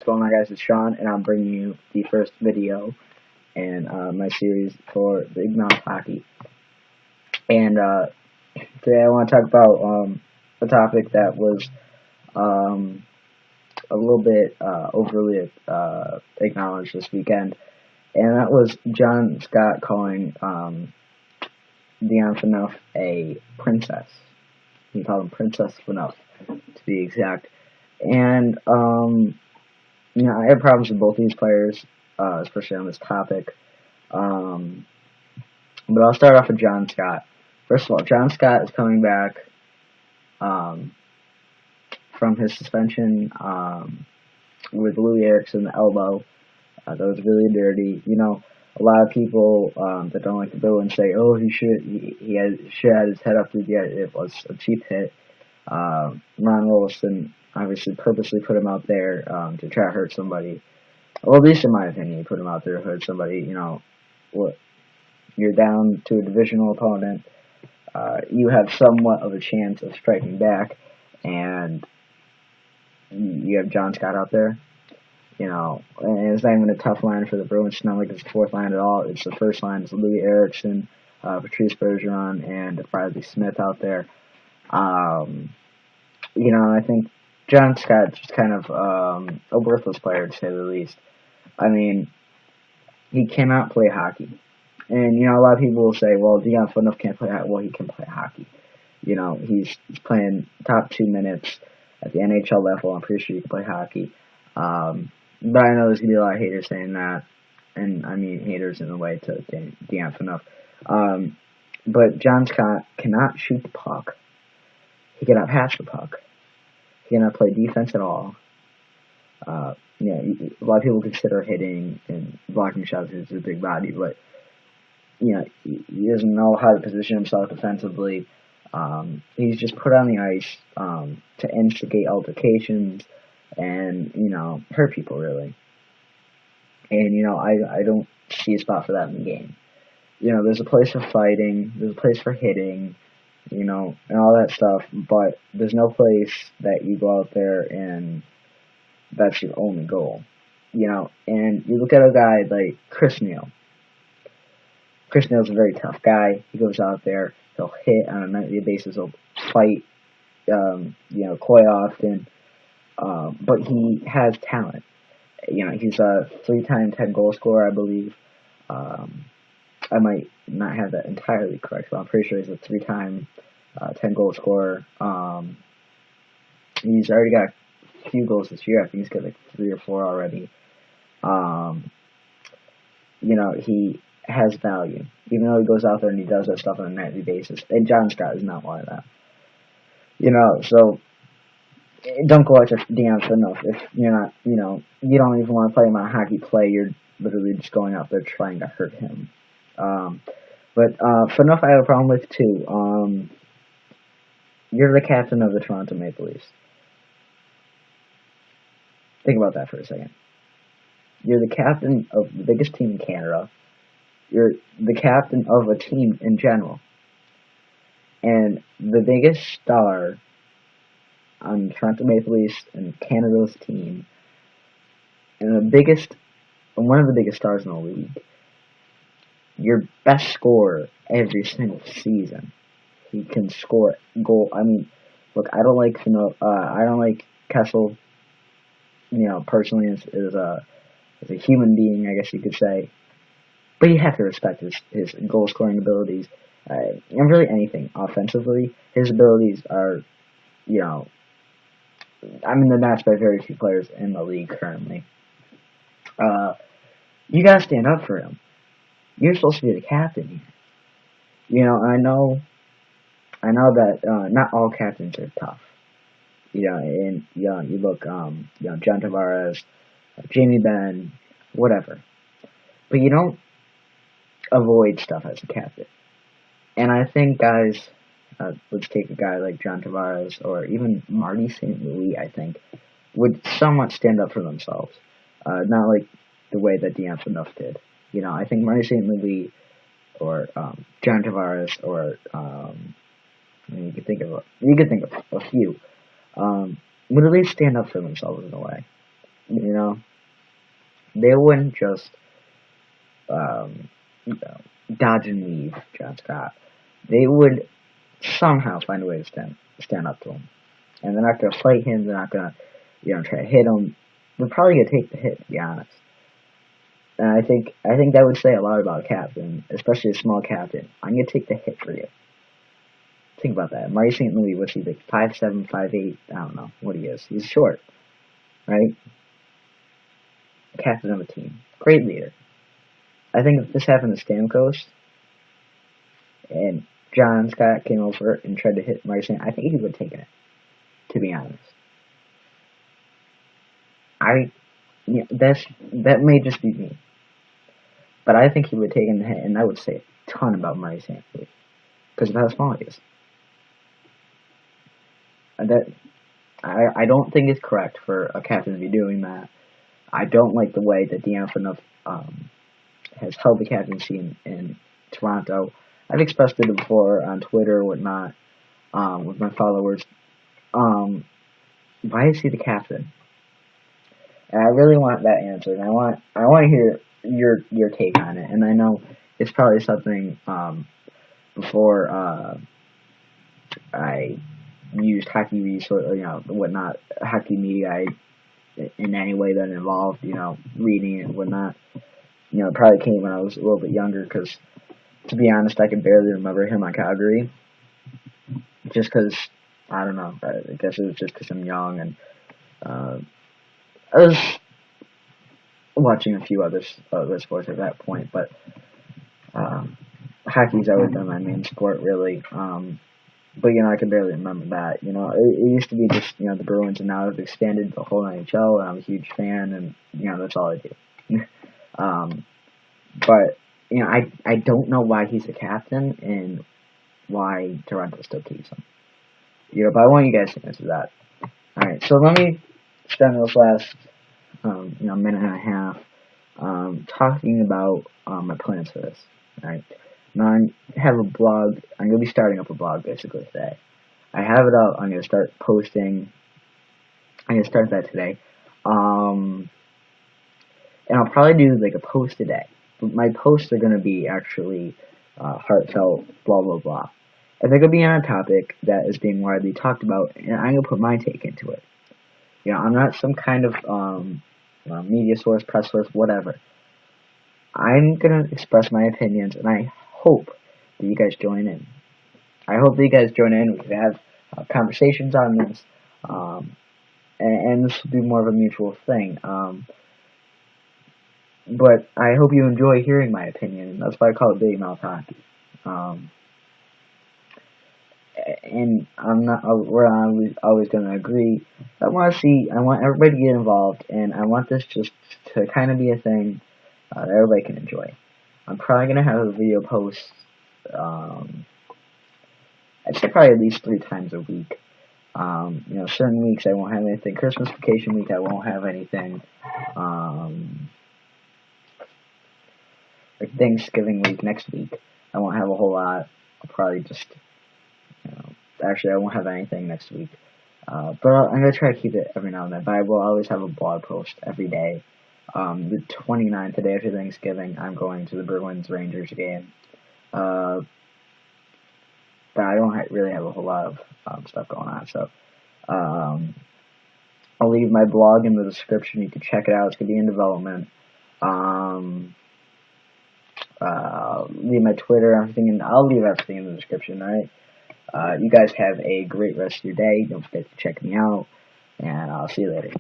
What's going on, guys? It's Sean, and I'm bringing you the first video in my series for Big Mouth Hockey. And today I want to talk about a topic that was a little bit overly acknowledged this weekend, and that was John Scott calling Phaneuf a princess. He called him Princess Phaneuf, to be exact. And I have problems with both these players, especially on this topic. But I'll start off with John Scott. First of all, John Scott is coming back from his suspension with Louis Eriksson, the elbow. That was really dirty. A lot of people that don't like the Bruins say, "Oh, he should have his head up through the edge." It was a cheap hit. Ron Rolston obviously purposely put him out there to try to hurt somebody. Well, at least in my opinion, he put him out there to hurt somebody. You're down to a divisional opponent. You have somewhat of a chance of striking back, and you have John Scott out there. And it's not even a tough line for the Bruins. It's not like it's the fourth line at all. It's the first line. It's Louis Eriksson, Patrice Bergeron, and Bradley Smith out there. I think John Scott's just kind of a worthless player, to say the least. I mean, he cannot play hockey. And, a lot of people will say, well, Phaneuf can't play hockey. Well, he can play hockey. He's playing top 2 minutes at the NHL level. I'm pretty sure he can play hockey. But I know there's going to be a lot of haters saying that. And, I mean, haters in the way to Phaneuf. But John Scott cannot shoot the puck. He cannot pass the puck. He cannot play defense at all. A lot of people consider hitting and blocking shots as a big body, but he doesn't know how to position himself defensively. He's just put on the ice to instigate altercations and hurt people, really. And I don't see a spot for that in the game. There's a place for fighting, there's a place for hitting, and all that stuff, but there's no place that you go out there and that's your only goal. And you look at a guy like Chris Neil. Chris Neil's a very tough guy. He goes out there, he'll hit on a nightly basis, he'll fight, quite often, but he has talent. He's a 3-time 10-goal scorer, I believe. I might not have that entirely correct, but I'm pretty sure he's a 3-time 10-goal scorer. He's already got a few goals this year. I think he's got like 3 or 4 already. He has value, even though he goes out there and he does that stuff on a nightly basis. And John Scott is not one of that. So don't go after Phaneuf if you're not, you don't even want to play him on a hockey play. You're literally just going out there trying to hurt him. But Phaneuf I have a problem with too. You're the captain of the Toronto Maple Leafs. Think about that for a second. You're the captain of the biggest team in Canada. You're the captain of a team in general. And the biggest star on the Toronto Maple Leafs and Canada's team, and one of the biggest stars in the league, your best scorer every single season. He can score goal. I mean, look, I don't like I don't like Kessel. Personally, as a human being, I guess you could say. But you have to respect his goal scoring abilities, and really anything offensively. His abilities are, they're matched by very few players in the league currently. You gotta stand up for him. You're supposed to be the captain here. I know that not all captains are tough. And you look, John Tavares, Jamie Benn, whatever. But you don't avoid stuff as a captain. And I think guys, let's take a guy like John Tavares or even Marty St. Louis, I think, would somewhat stand up for themselves. Not like the way that Phaneuf did. I think Marty St. Louis or John Tavares or you could think of a few would at least stand up for themselves in a way. You know, they wouldn't just um, you know, dodge and leave John Scott. They would somehow find a way to stand up to him, and they're not going to fight him. They're not going to try to hit him. They're probably going to take the hit, to be honest. And I think that would say a lot about a captain, especially a small captain. I'm going to take the hit for you. Think about that. Murray St. Louis, what's he, like 5'7", 5'8"? I don't know what he is. He's short, right? Captain of a team. Great leader. I think if this happened to Stamkos, and John Scott came over and tried to hit Murray St. I think he would have taken it, to be honest. That may just be me. But I think he would have taken the hit, and that would say a ton about Murray St. Louis. Because of how small he is. I don't think it's correct for a captain to be doing that. I don't like the way that Phaneuf has held the captaincy in Toronto. I've expressed it before on Twitter or whatnot with my followers. Why is he the captain? And I really want that answer, and I want to hear your take on it. And I know it's probably something before I used hockey resource, whatnot, hockey media in any way that involved, reading and whatnot. It probably came when I was a little bit younger, because, to be honest, I can barely remember him on Calgary. Just because, I don't know, I guess it was just because I'm young, and I was watching a few other sports at that point, but hockey's always been my main sport, really. But, I can barely remember that. It used to be just, the Bruins, and now they've expanded the whole NHL, and I'm a huge fan, and, that's all I do. But, I don't know why he's the captain, and why Toronto still keeps him. But I want you guys to answer that. Alright, so let me spend this last, minute and a half, talking about, my plans for this. Alright. Now, I have a blog. I'm going to be starting up a blog, basically, today. I have it up. I'm going to start posting. I'm going to start that today. And I'll probably do, like, a post a day. But my posts are going to be actually heartfelt, blah, blah, blah. And they're going to be on a topic that is being widely talked about, and I'm going to put my take into it. I'm not some kind of media source, press source, whatever. I'm going to express my opinions, and I hope that you guys join in. I hope that you guys join in. We can have conversations on this, and this will be more of a mutual thing. But I hope you enjoy hearing my opinion, and that's why I call it Big Mouth Hockey. And we're always going to agree. I want everybody to get involved, and I want this just to kind of be a thing that everybody can enjoy. I'm probably going to have a video post, I'd say probably at least 3 times a week. Certain weeks I won't have anything. Christmas vacation week I won't have anything. Like Thanksgiving week next week I won't have a whole lot. I'll probably just, actually I won't have anything next week. But I'm going to try to keep it every now and then. But I will always have a blog post every day. The 29th, the day after Thanksgiving, I'm going to the Bruins-Rangers game. But I don't really have a whole lot of stuff going on. So I'll leave my blog in the description. You can check it out. It's going to be in development. Leave my Twitter, I'll leave everything in the description, alright? You guys have a great rest of your day. Don't forget to check me out, and I'll see you later.